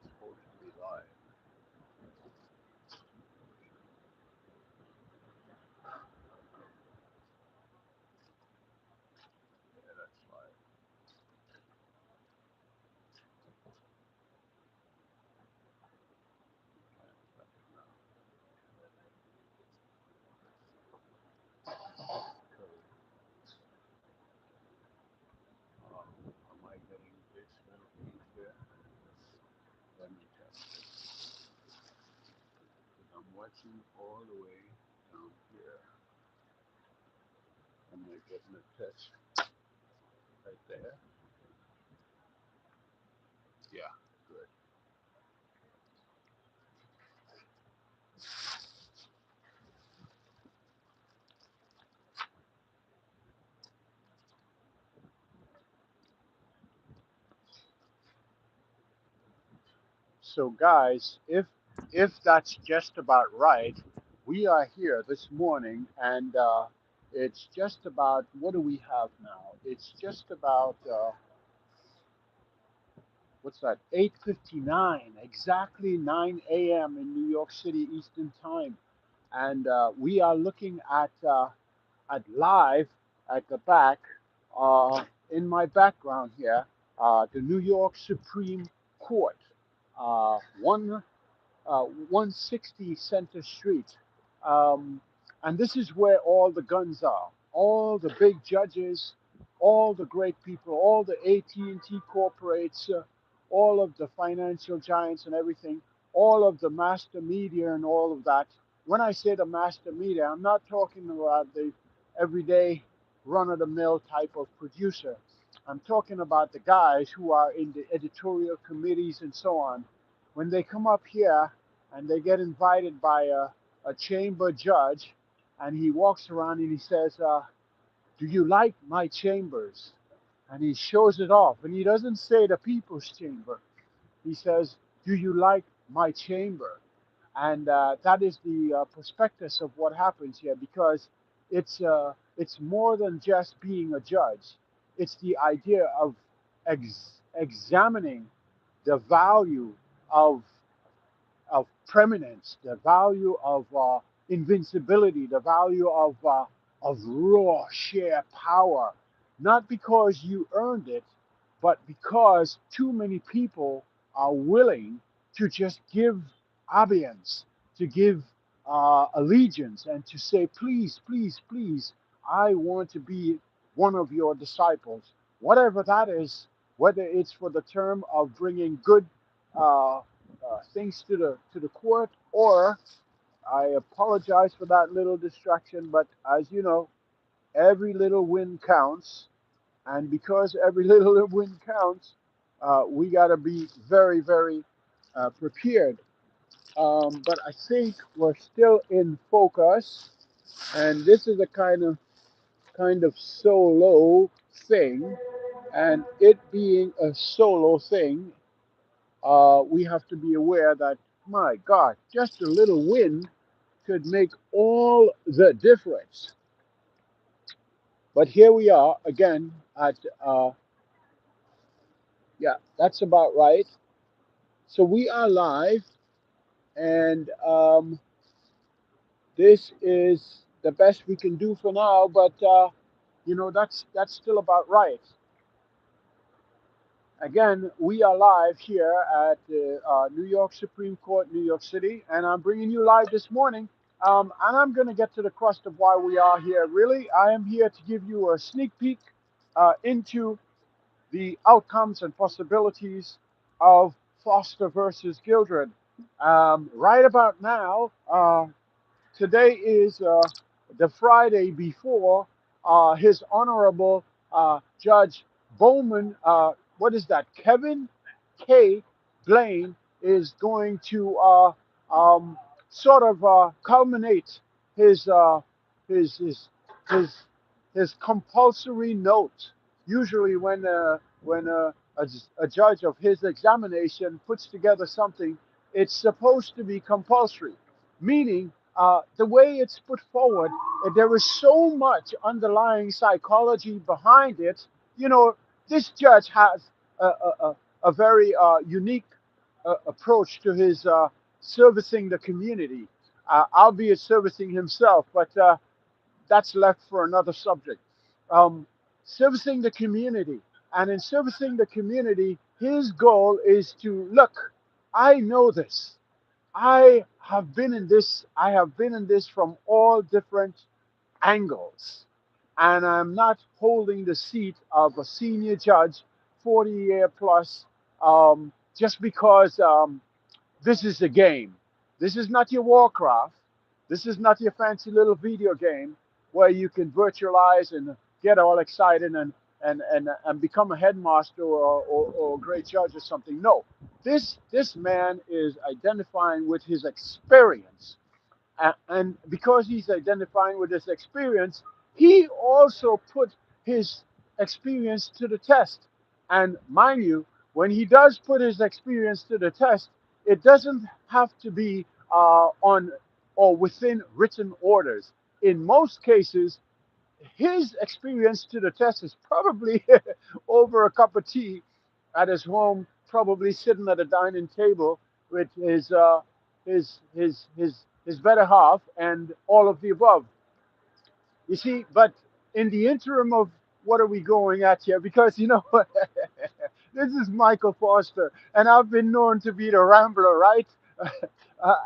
supposed to be live. Yeah, that's live. Am I getting this little piece here? Let me test it. Because I'm watching all the way down here. Am I getting a test right there? Yeah, good. So guys, if that's just about right, we are here this morning, and it's just about, what do we have now? It's just about what's that? 8:59, exactly 9 a.m. in New York City Eastern Time, and we are looking at live at the back, in my background here, the New York Supreme Court, uh, one 160 Center Street. Um, and this is where all the guns are, all the big judges, all the great people, all the AT&T corporates, all of the financial giants and everything, all of the master media and all of that. When I say the master media, I'm not talking about the everyday run-of-the-mill type of producer. I'm talking about the guys who are in the editorial committees and so on. When they come up here and they get invited by a chamber judge, and he walks around and he says, do you like my chambers? And he shows it off. And he doesn't say the people's chamber. He says, do you like my chamber? And that is the prospectus of what happens here, because it's more than just being a judge. It's the idea of examining the value of preeminence, the value of invincibility, the value of raw sheer power, not because you earned it, but because too many people are willing to just give obedience, to give allegiance, and to say, please, please, please, I want to be one of your disciples. Whatever that is, whether it's for the term of bringing good things to the court, or I apologize for that little distraction, but as you know, every little win counts, and because every little win counts, we got to be very, very prepared. But I think we're still in focus, and this is a kind of solo thing, and it being a solo thing, we have to be aware that, my God, just a little wind could make all the difference. But here we are again at, yeah, that's about right. So we are live, and this is the best we can do for now, but that's still about right. Again, we are live here at the New York Supreme Court, New York City, and I'm bringing you live this morning. And I'm going to get to the crust of why we are here. Really, I am here to give you a sneak peek into the outcomes and possibilities of Foster versus Gildred. Right about now, today is the Friday before His Honorable Judge Bowman, what is that, Kevin K. Blaine, is going to sort of culminate his, his, his, his, his compulsory note. Usually when a judge of his examination puts together something, it's supposed to be compulsory, meaning the way it's put forward, there is so much underlying psychology behind it. You know, this judge has a very unique approach to his servicing the community, albeit servicing himself, but that's left for another subject. Um, Servicing the community. And in servicing the community, his goal is to look, I know this. I have been in this from all different angles. And I'm not holding the seat of a senior judge, 40-year plus, just because this is a game. This is not your Warcraft. This is not your fancy little video game where you can virtualize and get all excited and become a headmaster or a great judge or something. No, this man is identifying with his experience, and because he's identifying with his experience, he also put his experience to the test. And mind you, when he does put his experience to the test, it doesn't have to be on or within written orders. In most cases, his experience to the test is probably over a cup of tea at his home, probably sitting at a dining table with his better half and all of the above. You see, but in the interim of what are we going at here? Because you know, this is Michael Foster, and I've been known to be the rambler, right?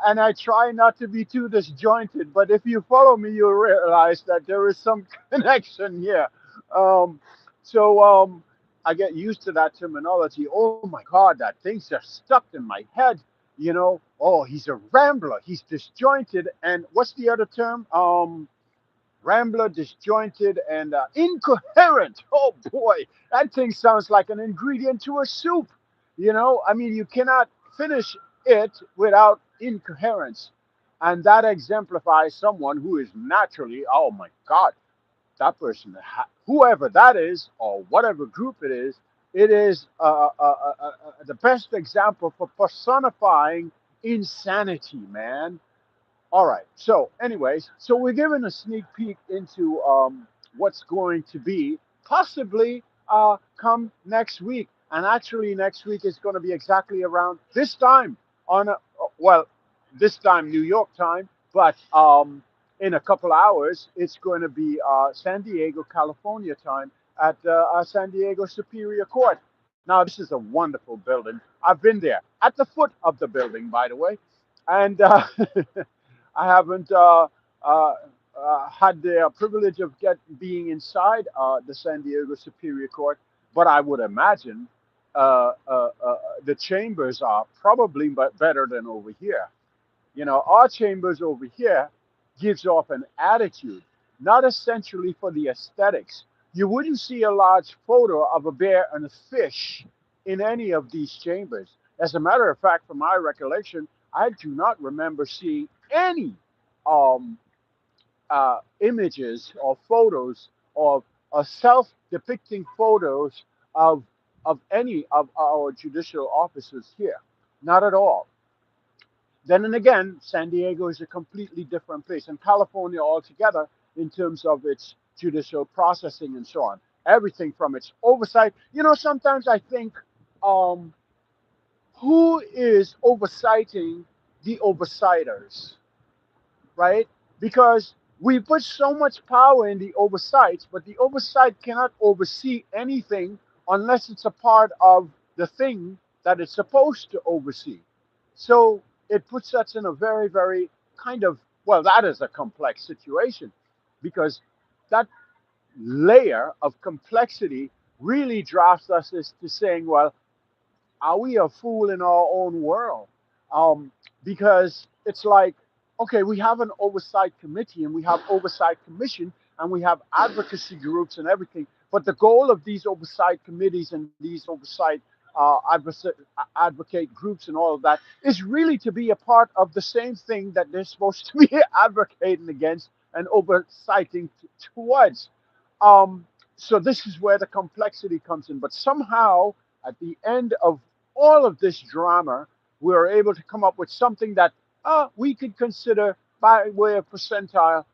And I try not to be too disjointed, but if you follow me, you'll realize that there is some connection here. Um, so I get used to that terminology. Oh my God, that thing's just stuck in my head. You know, oh, he's a rambler. He's disjointed. And what's the other term? Rambler, disjointed, and incoherent. Oh boy, that thing sounds like an ingredient to a soup. You know, I mean, you cannot finish it without incoherence. And that exemplifies someone who is naturally, oh my God, that person, whoever that is, or whatever group it is the best example for personifying insanity, man. All right. So, anyways, so we're given a sneak peek into what's going to be possibly come next week, and actually next week is going to be exactly around this time on well, this time New York time, but in a couple hours it's going to be San Diego, California time at San Diego Superior Court. Now, this is a wonderful building. I've been there at the foot of the building, by the way, and I haven't had the privilege of being inside the San Diego Superior Court, but I would imagine the chambers are probably better than over here. You know, our chambers over here gives off an attitude, not essentially for the aesthetics. You wouldn't see a large photo of a bear and a fish in any of these chambers. As a matter of fact, from my recollection, I do not remember seeing any um, images or photos of self-depicting photos of any of our judicial officers here. Not at all. Then and again, San Diego is a completely different place, and California altogether in terms of its judicial processing and so on. Everything from its oversight. You know, sometimes I think, um, who is oversighting the oversighers, right? Because we put so much power in the oversight, but the oversight cannot oversee anything unless it's a part of the thing that it's supposed to oversee. So it puts us in a very, very kind of, well, that is a complex situation because that layer of complexity really drafts us to saying, well, are we a fool in our own world? Because it's like, okay, we have an oversight committee and we have oversight commission and we have advocacy groups and everything. But the goal of these oversight committees and these oversight advocate groups and all of that is really to be a part of the same thing that they're supposed to be advocating against and oversighting towards. Um, so this is where the complexity comes in. But somehow, at the end of all of this drama, we are able to come up with something that we could consider by way of percentile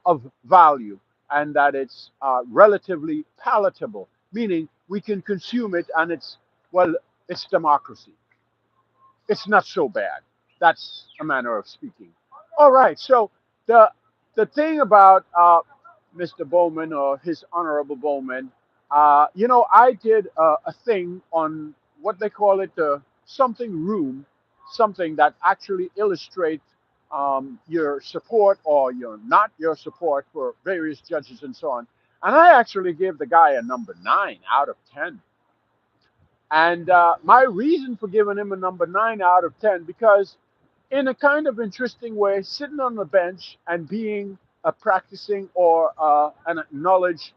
of value, and that it's relatively palatable, meaning we can consume it, and it's, well, it's democracy. it's not so bad. That's a manner of speaking. All right. So the the thing about Mr. Bowman or His Honorable Bowman, I did a thing on what they call it, the something room, something that actually illustrates your support or your not your support for various judges and so on. And I actually gave the guy a number 9 out of 10. And my reason for giving him a number 9 out of 10, because in a kind of interesting way, sitting on the bench and being a practicing or an acknowledged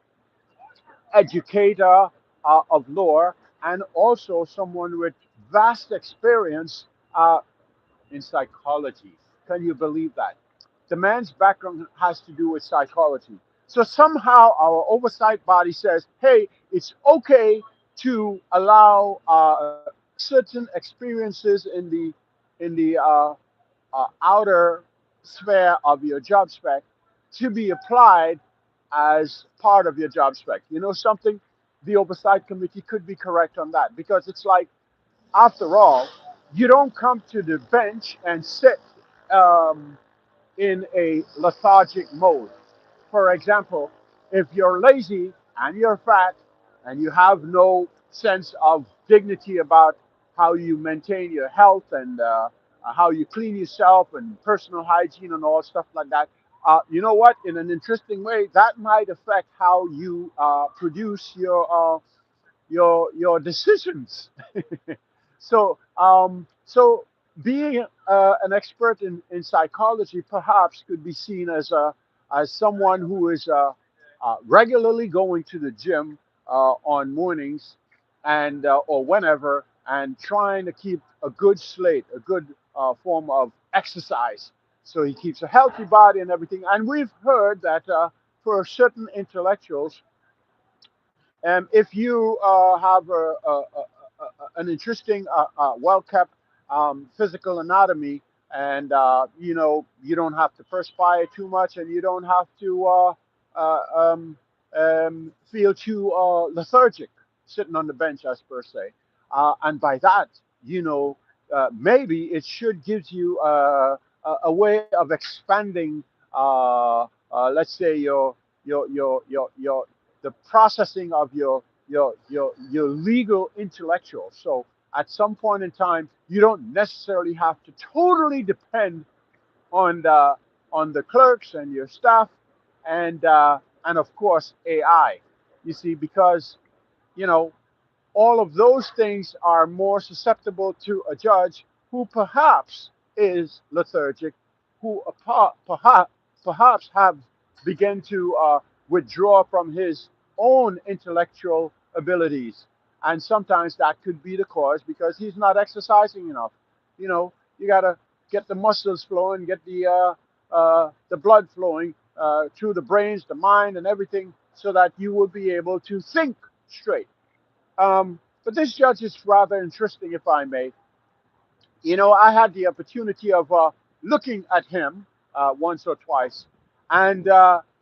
educator of law, and also someone with vast experience in psychology. Can you believe that? The man's background has to do with psychology. So somehow our oversight body says, hey, it's okay to allow certain experiences in the outer sphere of your job spec to be applied as part of your job spec. You know something? The oversight committee could be correct on that, because it's like, after all, you don't come to the bench and sit um, in a lethargic mode. For example, if you're lazy and you're fat and you have no sense of dignity about how you maintain your health and how you clean yourself and personal hygiene and all stuff like that, you know what? In an interesting way, that might affect how you produce your decisions. So being an expert in psychology perhaps could be seen as someone who is regularly going to the gym on mornings and or whenever, and trying to keep a good slate, a good form of exercise, so he keeps a healthy body and everything. And we've heard that for certain intellectuals, if you have an interesting, well kept physical anatomy, and you don't have to perspire too much, and you don't have to feel too lethargic sitting on the bench, as per se. And by that, maybe it should give you a way of expanding, let's say, your the processing of your legal intellectual. So at some point in time, you don't necessarily have to totally depend on the clerks and your staff, and of course AI. You see, because you know all of those things are more susceptible to a judge who perhaps is lethargic, who perhaps have begun to withdraw from his own intellectual abilities. And sometimes that could be the cause, because he's not exercising enough. You got to get the muscles flowing, get the blood flowing through the brains, the mind, and everything, so that you will be able to think straight. But this judge is rather interesting, if I may. I had the opportunity of looking at him once or twice, and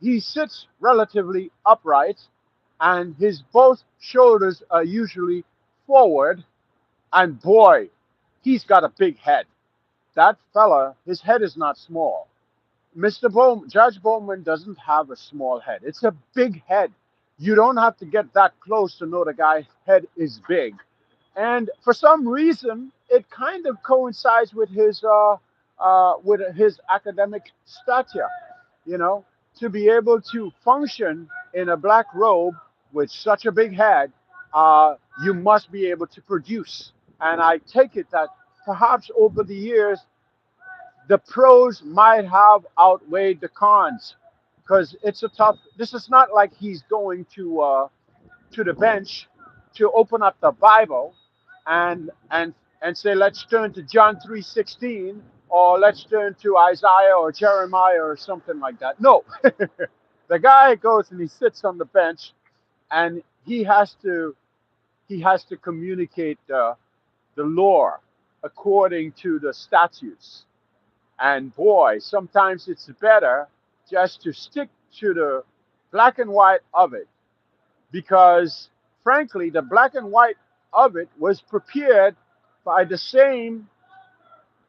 he sits relatively upright, and his both shoulders are usually forward, and boy, he's got a big head. That fella, his head is not small. Mr. Bowman, Judge Bowman doesn't have a small head. It's a big head. You don't have to get that close to know the guy's head is big. And for some reason, it kind of coincides with his academic stature. You know, to be able to function in a black robe with such a big head, you must be able to produce. And I take it that perhaps over the years, the pros might have outweighed the cons, because it's a tough. This is not like he's going to the bench to open up the Bible and say, let's turn to John 3:16, or let's turn to Isaiah or Jeremiah or something like that. No, the guy goes and he sits on the bench, and he has to communicate the law according to the statutes. And boy, sometimes it's better just to stick to the black and white of it, because frankly, the black and white of it was prepared by the same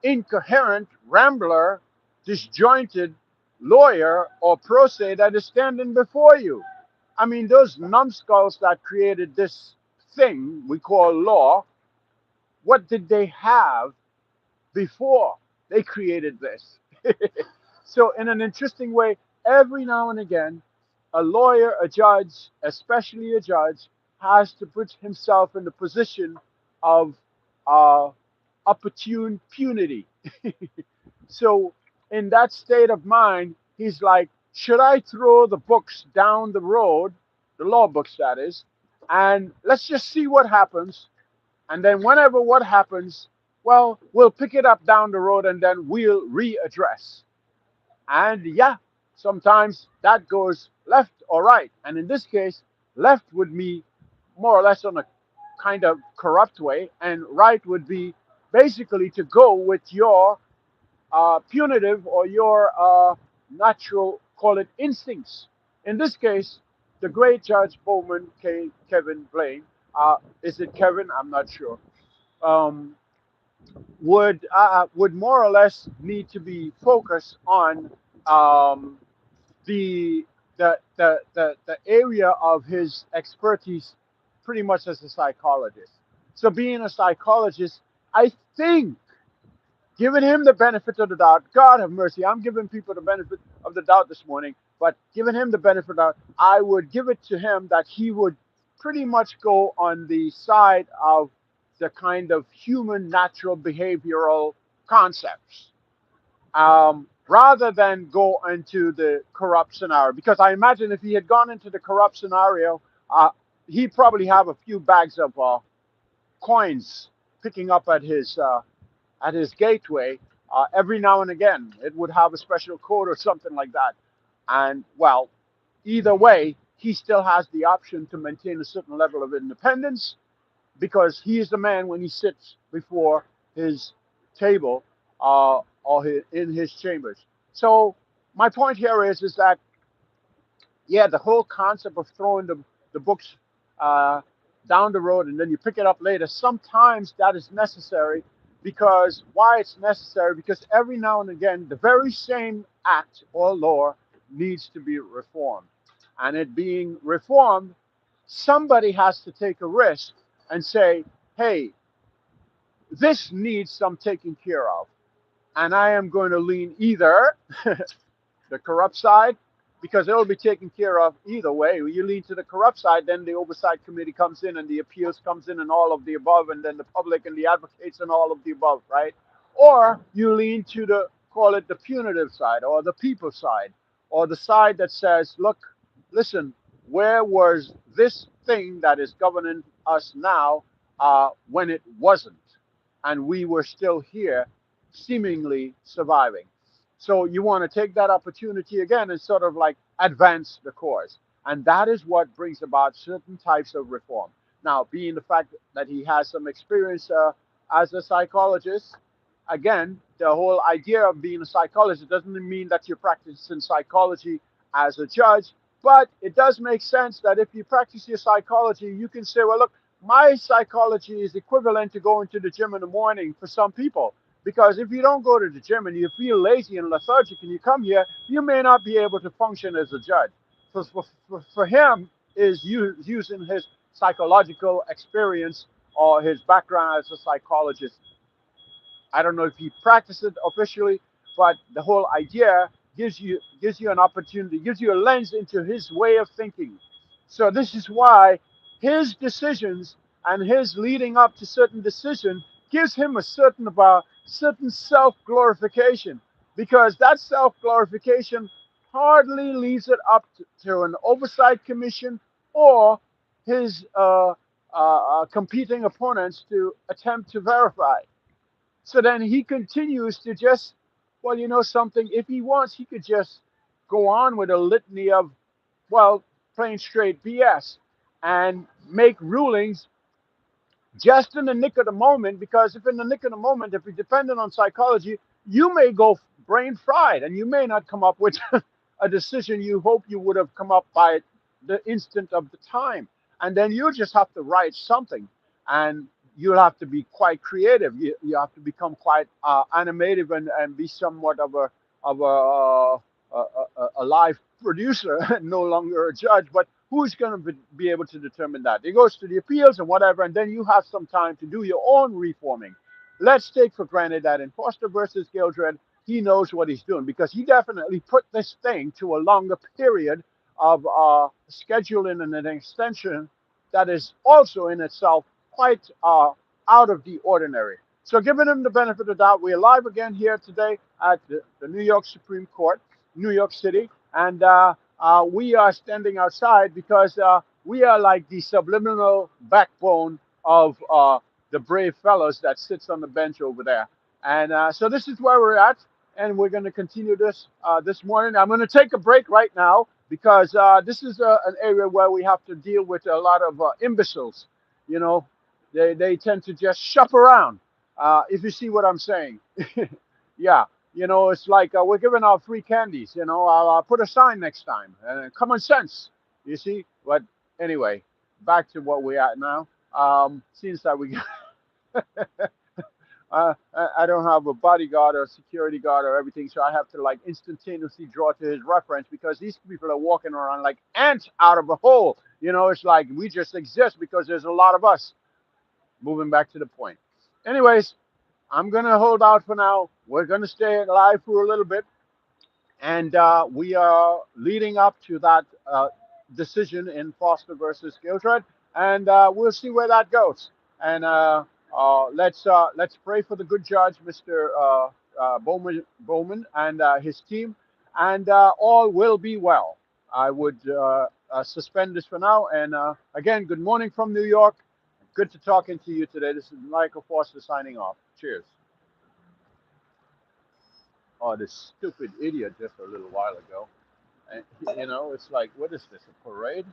incoherent rambler, disjointed lawyer or pro se that is standing before you. I mean, those numbskulls that created this thing we call law, what did they have before they created this? So, in an interesting way, every now and again, a lawyer, a judge, especially a judge, has to put himself in the position of uh, opportune punity. So, in that state of mind, he's like, should I throw the books down the road, the law books that is, and let's just see what happens? And then, whenever what happens, well, we'll pick it up down the road and then we'll readdress. And yeah, sometimes that goes left or right. And in this case, left would be more or less on a kind of corrupt way, and right would be basically to go with your punitive or your natural, call it instincts. In this case, the great Judge Bowman, Kevin Blaine, is it Kevin? I'm not sure. Um, would more or less need to be focused on um, the, the area of his expertise, pretty much as a psychologist. So being a psychologist, I think, giving him the benefit of the doubt, God have mercy, I'm giving people the benefit of the doubt this morning, but giving him the benefit of the doubt, I would give it to him that he would pretty much go on the side of the kind of human natural behavioral concepts, rather than go into the corrupt scenario. Because I imagine if he had gone into the corrupt scenario, he'd probably have a few bags of coins picking up at his gateway every now and again. It would have a special code or something like that. And well, either way, he still has the option to maintain a certain level of independence, because he is the man when he sits before his table or in his chambers. So my point here is that yeah, the whole concept of throwing the books uh, down the road and then you pick it up later, sometimes that is necessary. Because why it's necessary? Because every now and again, the very same act or law needs to be reformed. And it being reformed, somebody has to take a risk and say, hey, this needs some taking care of. And I am going to lean either the corrupt side, because it'll be taken care of either way. When you lean to the corrupt side, then the oversight committee comes in and the appeals comes in and all of the above, and then the public and the advocates and all of the above, right? Or you lean to the, call it the punitive side or the people side, or the side that says, look, listen, where was this thing that is governing us now when it wasn't? And we were still here, seemingly surviving. So you want to take that opportunity again and sort of like advance the cause. And that is what brings about certain types of reform. Now, being the fact that he has some experience as a psychologist, again, the whole idea of being a psychologist doesn't mean that you're practicing psychology as a judge, but it does make sense that if you practice your psychology, you can say, well, look, my psychology is equivalent to going to the gym in the morning for some people. Because if you don't go to the gym and you feel lazy and lethargic and you come here, you may not be able to function as a judge. So for him, is using his psychological experience or his background as a psychologist. I don't know if he practiced it officially, but the whole idea gives you an opportunity, gives you a lens into his way of thinking. So this is why his decisions and his leading up to certain decision gives him a certain self glorification, because that self glorification hardly leaves it up to an oversight commission or his competing opponents to attempt to verify. So then he continues to just, well, you know something, if he wants, he could just go on with a litany of, well, plain straight BS and make rulings just in the nick of the moment. Because if in the nick of the moment, if you're dependent on psychology, you may go brain fried and you may not come up with a decision you hope you would have come up by the instant of the time. And then you just have to write something. And you'll have to be quite creative. You have to become quite animative and be somewhat of a live producer, no longer a judge. But who's going to be able to determine that? It goes to the appeals and whatever, and then you have some time to do your own reforming. Let's take for granted that in Foster versus Gildred, he knows what he's doing because he definitely put this thing to a longer period of scheduling and an extension that is also in itself quite out of the ordinary. So, giving him the benefit of the doubt, we're live again here today at the New York Supreme Court, New York City, and we are standing outside because we are like the subliminal backbone of the brave fellows that sits on the bench over there. And so this is where we're at, and we're going to continue this this morning. I'm going to take a break right now because this is an area where we have to deal with a lot of imbeciles. You know, they tend to just shop around. If you see what I'm saying, yeah. You know, it's like we're giving out free candies. You know, I'll put a sign next time. Common sense, you see. But anyway, back to what we're at now. Seems that we I don't have a bodyguard or a security guard or everything, so I have to like instantaneously draw to his reference because these people are walking around like ants out of a hole. You know, it's like we just exist because there's a lot of us. Moving back to the point. Anyways, I'm gonna hold out for now. We're gonna stay alive for a little bit, and we are leading up to that decision in Foster versus Gildred, and we'll see where that goes. And let's pray for the good judge, Mr. Bowman, and his team, and all will be well. I would suspend this for now. And again, good morning from New York. Good to talking to you today. This is Michael Foster signing off. Cheers. Oh, this stupid idiot just a little while ago. And, you know, it's like, what is this, a parade?